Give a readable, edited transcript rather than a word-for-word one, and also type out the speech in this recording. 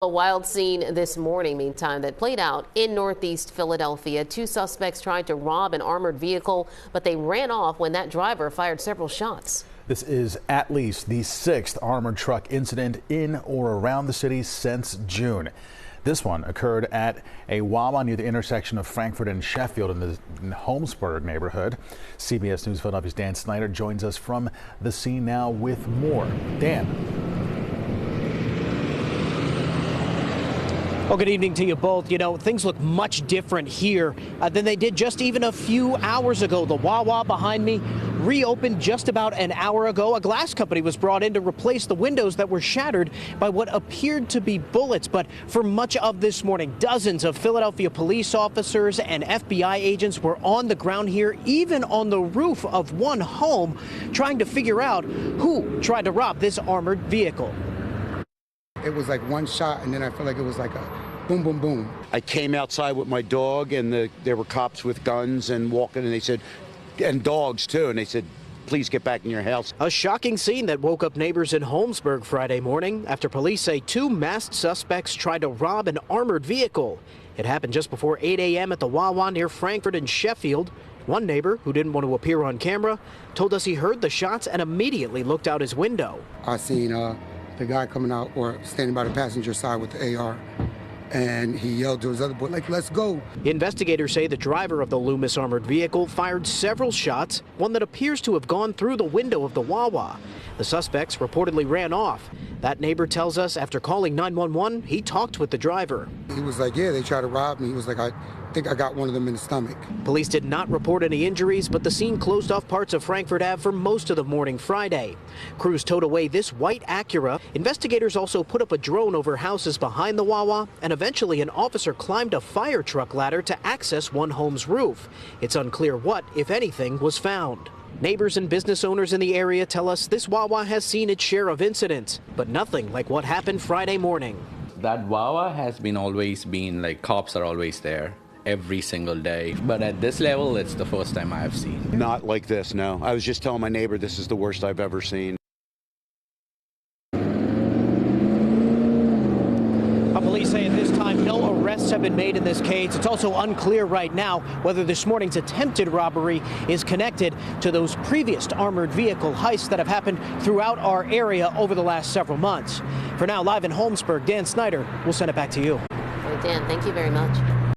A wild scene this morning, meantime, that played out in Northeast Philadelphia. Two suspects tried to rob an armored vehicle, but they ran off when that driver fired several shots. This is at least the sixth armored truck incident in or around the city since June. This one occurred at a Wawa near the intersection of Frankford and Sheffield in the Holmesburg neighborhood. CBS News Philadelphia's Dan Snyder joins us from the scene now with more. Dan. Well, good evening to you both. You know, things look much different here than they did just even a few hours ago. The Wawa behind me reopened just about an hour ago. A glass company was brought in to replace the windows that were shattered by what appeared to be bullets. But for much of this morning, dozens of Philadelphia police officers and FBI agents were on the ground here, even on the roof of one home, trying to figure out who tried to rob this armored vehicle. It was like one shot, and then I felt like it was like a boom, boom, boom. I came outside with my dog, and there were cops with guns and walking, and they said, and dogs too, and they said, please get back in your house. A shocking scene that woke up neighbors in Holmesburg Friday morning after police say two masked suspects tried to rob an armored vehicle. It happened just before 8 a.m. at the Wawa near Frankford and Sheffield. One neighbor, who didn't want to appear on camera, told us he heard the shots and immediately looked out his window. I seen the guy coming out or standing by the passenger side with the AR, and he yelled to his other boy, like, let's go. Investigators say the driver of the Loomis armored vehicle fired several shots, one that appears to have gone through the window of the Wawa. The suspects reportedly ran off. That neighbor tells us after calling 911, he talked with the driver. He was like, yeah, they tried to rob me. He was like, I think I got one of them in the stomach. Police did not report any injuries, but the scene closed off parts of Frankford Ave for most of the morning Friday. Crews towed away this white Acura. Investigators also put up a drone over houses behind the Wawa, and eventually an officer climbed a fire truck ladder to access one home's roof. It's unclear what, if anything, was found. Neighbors and business owners in the area tell us this Wawa has seen its share of incidents, but nothing like what happened Friday morning. That Wawa has always been like cops are always there every single day. But at this level, it's the first time I have seen. Not like this, no. I was just telling my neighbor this is the worst I've ever seen. Police say at this time no arrests have been made in this case. It's also unclear right now whether this morning's attempted robbery is connected to those previous armored vehicle heists that have happened throughout our area over the last several months. For now, live in Holmesburg, Dan Snyder, we'll send it back to you. Dan, thank you very much.